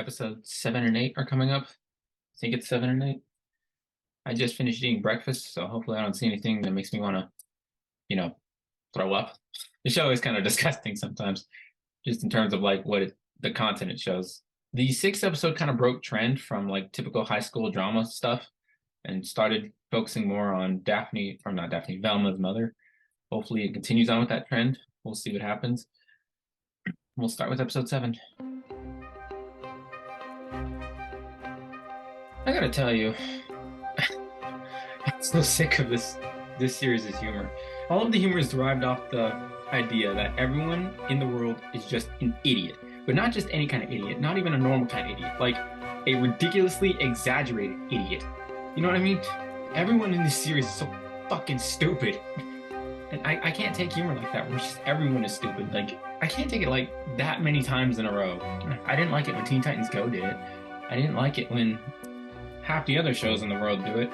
episode 7 and 8 are coming up. I think it's 7 and 8. I just finished eating breakfast, so hopefully I don't see anything that makes me want to, throw up. The show is kind of disgusting sometimes, just in terms of like the content it shows. The sixth episode kind of broke trend from like typical high school drama stuff and started focusing more on Velma's mother. Hopefully it continues on with that trend. We'll see what happens. We'll start with episode 7. I gotta tell you, I'm so sick of this series' humor. All of the humor is derived off the idea that everyone in the world is just an idiot. But not just any kind of idiot, not even a normal kind of idiot, like a ridiculously exaggerated idiot. You know what I mean? Everyone in this series is so fucking stupid. And I can't take humor like that, where just everyone is stupid. Like, I can't take it like that many times in a row. I didn't like it when Teen Titans Go did it. I didn't like it when half the other shows in the world do it.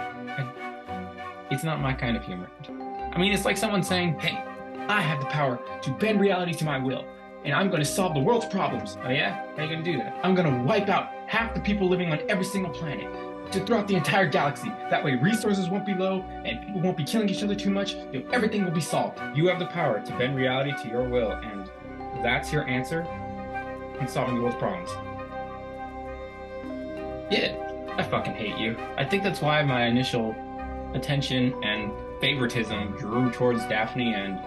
It's not my kind of humor. I mean, it's like someone saying, hey, I have the power to bend reality to my will, and I'm going to solve the world's problems. Oh yeah? How are you going to do that? I'm going to wipe out half the people living on every single planet throughout the entire galaxy. That way resources won't be low, and people won't be killing each other too much. Everything will be solved. You have the power to bend reality to your will, and that's your answer in solving the world's problems. Yeah. I fucking hate you. I think that's why my initial attention and favoritism drew towards Daphne and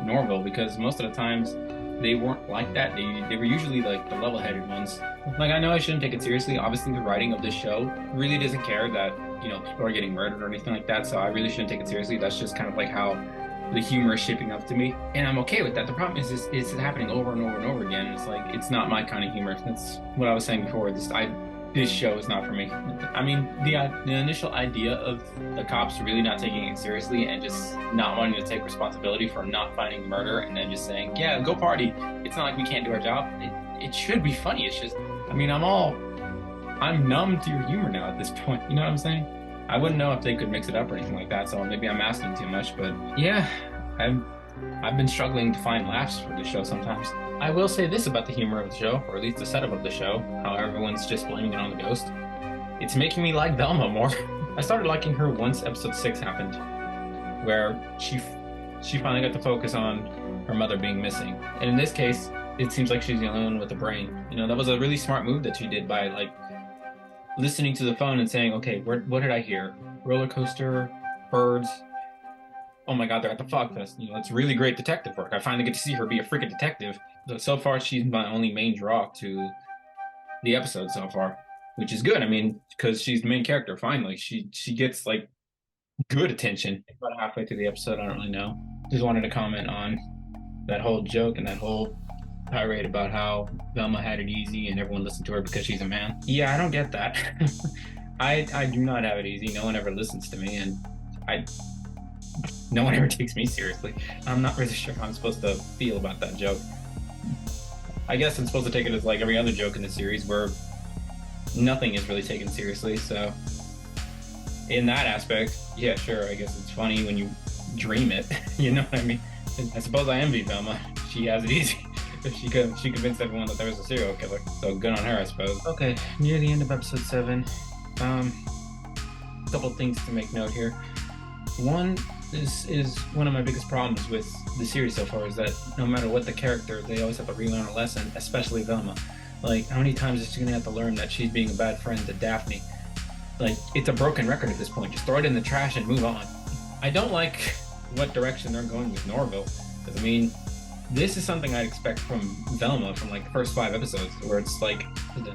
Norville, because most of the times they weren't like that. They were usually like the level-headed ones. Like, I know I shouldn't take it seriously. Obviously, the writing of this show really doesn't care that, people are getting murdered or anything like that, so I really shouldn't take it seriously. That's just kind of like how the humor is shaping up to me, and I'm okay with that. The problem is it's happening over and over and over again. It's like, it's not my kind of humor. That's what I was saying before. This show is not for me. I mean, the initial idea of the cops really not taking it seriously and just not wanting to take responsibility for not finding the murder, and then just saying, yeah, go party. It's not like we can't do our job. It should be funny. It's just, I mean, I'm numb to your humor now at this point. You know what I'm saying? I wouldn't know if they could mix it up or anything like that, so maybe I'm asking too much, but yeah, I've been struggling to find laughs for this show sometimes. I will say this about the humor of the show, or at least the setup of the show, how everyone's just blaming it on the ghost. It's making me like Velma more. I started liking her once episode 6 happened, where she finally got to focus on her mother being missing. And in this case, it seems like she's the only one with a brain. That was a really smart move that she did by like listening to the phone and saying, okay, what did I hear? Roller coaster, birds. Oh my God, they're at the Fog Fest. It's really great detective work. I finally get to see her be a freaking detective. So far, she's my only main draw to the episode so far, which is good. I mean, because she's the main character. Finally, she gets like good attention. About halfway through the episode, I don't really know. Just wanted to comment on that whole joke and that whole tirade about how Velma had it easy and everyone listened to her because she's a man. Yeah, I don't get that. I do not have it easy. No one ever listens to me, and no one ever takes me seriously. I'm not really sure how I'm supposed to feel about that joke. I guess I'm supposed to take it as like every other joke in the series, where nothing is really taken seriously. So in that aspect, yeah, sure, I guess it's funny when you dream it. You know what I mean? I suppose I envy Velma. She has it easy. She convinced everyone that there was a serial killer. So good on her, I suppose. Okay, near the end of episode 7. Couple things to make note here. One, this is one of my biggest problems with the series so far, is that no matter what the character, they always have to relearn a lesson, especially Velma. Like, how many times is she gonna have to learn that she's being a bad friend to Daphne? Like, it's a broken record at this point. Just throw it in the trash and move on. I don't like what direction they're going with Norville, because I mean, this is something I'd expect from Velma from like the first 5 episodes, where it's like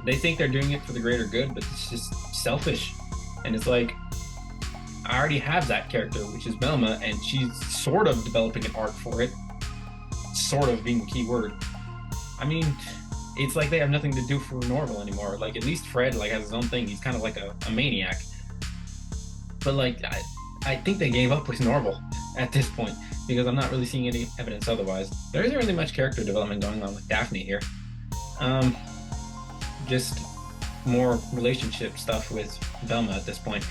they think they're doing it for the greater good, but it's just selfish. And it's like, I already have that character, which is Velma, and she's sort of developing an arc for it. Sort of being the key word. I mean, it's like they have nothing to do for Norville anymore. Like, at least Fred like has his own thing. He's kind of like a maniac. But like, I think they gave up with Norville at this point, because I'm not really seeing any evidence otherwise. There isn't really much character development going on with Daphne here. Just more relationship stuff with Velma at this point.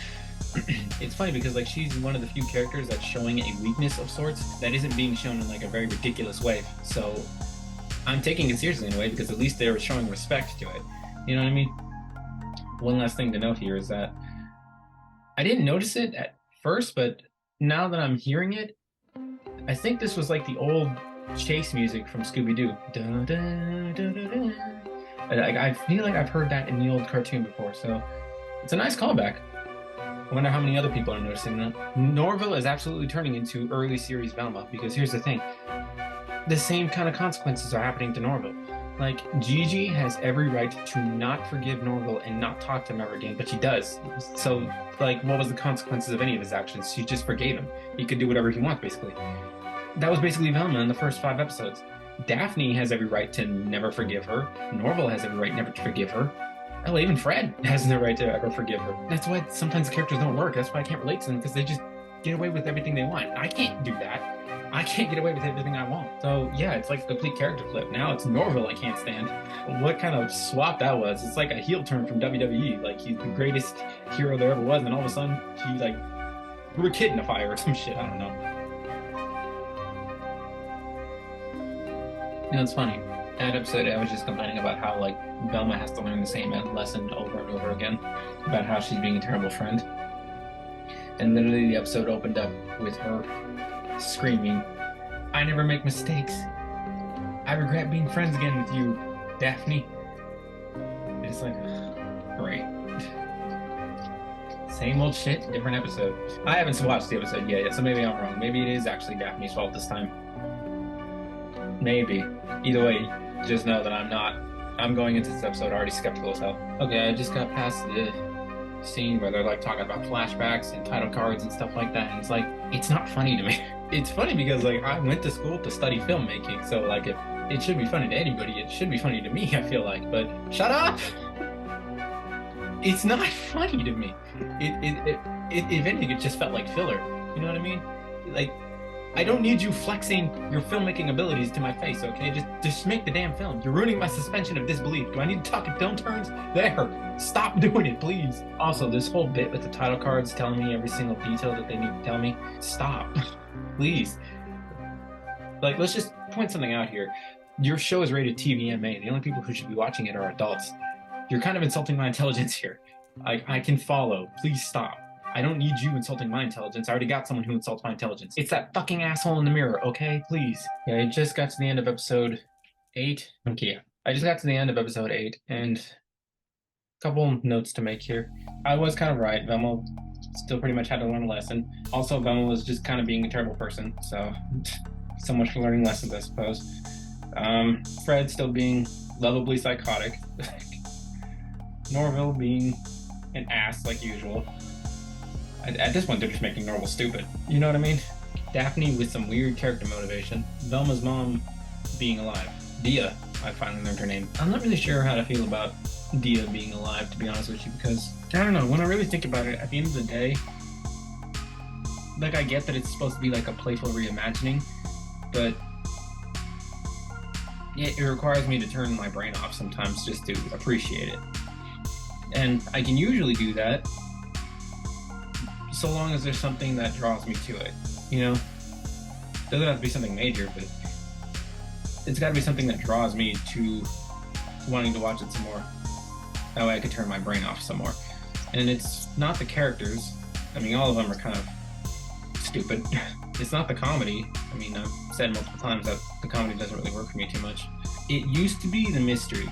It's funny because like she's one of the few characters that's showing a weakness of sorts that isn't being shown in like a very ridiculous way. So I'm taking it seriously in a way, because at least they were showing respect to it. You know what I mean? one last thing to note here is that I didn't notice it at first, but now that I'm hearing it, I think this was like the old chase music from Scooby-Doo. I feel like I've heard that in the old cartoon before, so it's a nice callback. I wonder how many other people are noticing that. Norville is absolutely turning into early series Velma, because here's the thing. The same kind of consequences are happening to Norville. Like, Gigi has every right to not forgive Norville and not talk to him ever again, but she does. So, like, what was the consequences of any of his actions? She just forgave him. He could do whatever he wants, basically. That was basically Velma in the first 5 episodes. Daphne has every right to never forgive her. Norville has every right never to forgive her. Hell, even Fred has no right to ever forgive her. That's why sometimes the characters don't work. That's why I can't relate to them, because they just get away with everything they want. I can't do that. I can't get away with everything I want. So yeah, it's like a complete character flip. Now it's Norville I can't stand. What kind of swap that was. It's like a heel turn from WWE. Like, he's the greatest hero there ever was, and all of a sudden she like threw a kid in a fire or some shit. I don't know. You know, it's funny. That episode, I was just complaining about how like Velma has to learn the same lesson over and over again about how she's being a terrible friend. And literally the episode opened up with her screaming, "I never make mistakes. I regret being friends again with you, Daphne." It's like, great. Same old shit, different episode. I haven't watched the episode yet, so maybe I'm wrong. Maybe it is actually Daphne's fault this time. Maybe. Either way, just know that I'm going into this episode already skeptical as hell. Okay, I just got past the scene where they're like talking about flashbacks and title cards and stuff like that, and it's like, it's not funny to me. It's funny because like I went to school to study filmmaking, so like if it should be funny to anybody, it should be funny to me, I feel like. But shut up! It's not funny to me. It if anything, it just felt like filler. You know what I mean? Like, I don't need you flexing your filmmaking abilities to my face, okay? Just make the damn film. You're ruining my suspension of disbelief. Do I need to talk in film terms? There. Stop doing it, please. Also, this whole bit with the title cards telling me every single detail that they need to tell me, stop. Please. Like, let's just point something out here. Your show is rated TVMA. The only people who should be watching it are adults. You're kind of insulting my intelligence here. I can follow. Please stop. I don't need you insulting my intelligence. I already got someone who insults my intelligence. It's that fucking asshole in the mirror, okay? Please. Yeah, I just got to the end of episode 8. Okay, yeah. I just got to the end of episode 8, and a couple notes to make here. I was kind of right. Velma still pretty much had to learn a lesson. Also, Velma was just kind of being a terrible person, so much for learning lessons, I suppose. Fred still being lovably psychotic. Norville being an ass like usual. At this point, they're just making Norville stupid. You know what I mean? Daphne with some weird character motivation. Velma's mom being alive. Dia, I finally learned her name. I'm not really sure how to feel about Dia being alive, to be honest with you, because, I don't know, when I really think about it, at the end of the day, like, I get that it's supposed to be like a playful reimagining, but it requires me to turn my brain off sometimes just to appreciate it. And I can usually do that so long as there's something that draws me to it, you know? Doesn't have to be something major, but it's got to be something that draws me to wanting to watch it some more. That way I could turn my brain off some more. And it's not the characters. I mean, all of them are kind of stupid. It's not the comedy. I mean, I've said multiple times that the comedy doesn't really work for me too much. It used to be the mystery.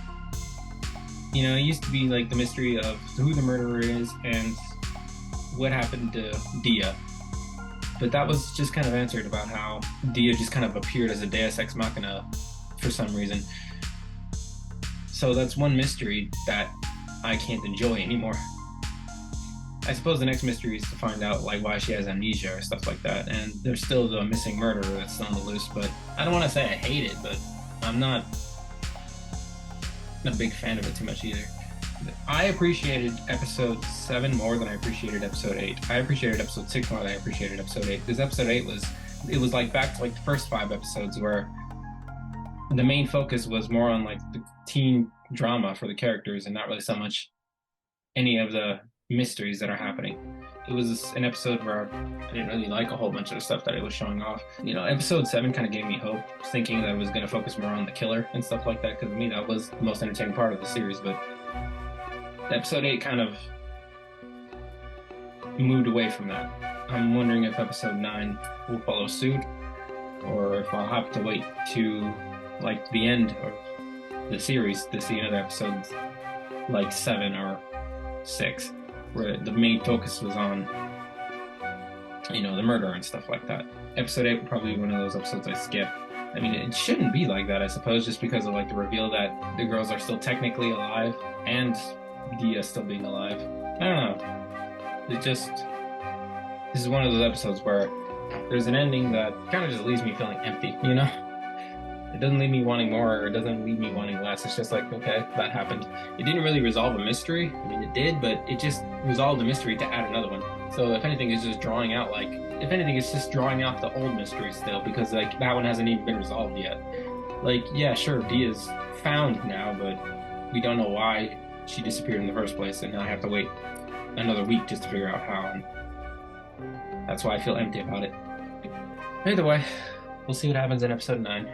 You know, it used to be like the mystery of who the murderer is and what happened to Dia. But that was just kind of answered about how Dia just kind of appeared as a deus ex machina for some reason. So that's one mystery that I can't enjoy anymore. I suppose the next mystery is to find out like why she has amnesia or stuff like that, and there's still the missing murderer that's still on the loose, but I don't want to say I hate it, but I'm not a big fan of it too much either. I appreciated episode 7 more than I appreciated episode 8. I appreciated episode 6 more than I appreciated episode 8, because episode 8 was like back to like the first 5 episodes where the main focus was more on like the teen drama for the characters and not really so much any of the mysteries that are happening. It was an episode where I didn't really like a whole bunch of the stuff that it was showing off. You know, episode 7 kind of gave me hope, thinking that it was going to focus more on the killer and stuff like that, because to me that was the most entertaining part of the series, but Episode 8 kind of moved away from that. I'm wondering if episode 9 will follow suit, or if I'll have to wait to like the end of the series to see another episodes like 7 or 6, where the main focus was on, you know, the murder and stuff like that. Episode 8 would probably be one of those episodes I skip. I mean, it shouldn't be like that, I suppose, just because of like the reveal that the girls are still technically alive and Dia still being alive. I don't know. This is one of those episodes where there's an ending that kind of just leaves me feeling empty, you know? It doesn't leave me wanting more, or it doesn't leave me wanting less. It's just like, okay, that happened. It didn't really resolve a mystery. I mean, it did, but it just resolved a mystery to add another one. So if anything, it's just drawing out, like, if anything, it's just drawing out the old mystery still, because, like, that one hasn't even been resolved yet. Like, yeah, sure, Dia's found now, but we don't know why she disappeared in the first place, and now I have to wait another week just to figure out how, and that's why I feel empty about it. Either way, we'll see what happens in episode 9.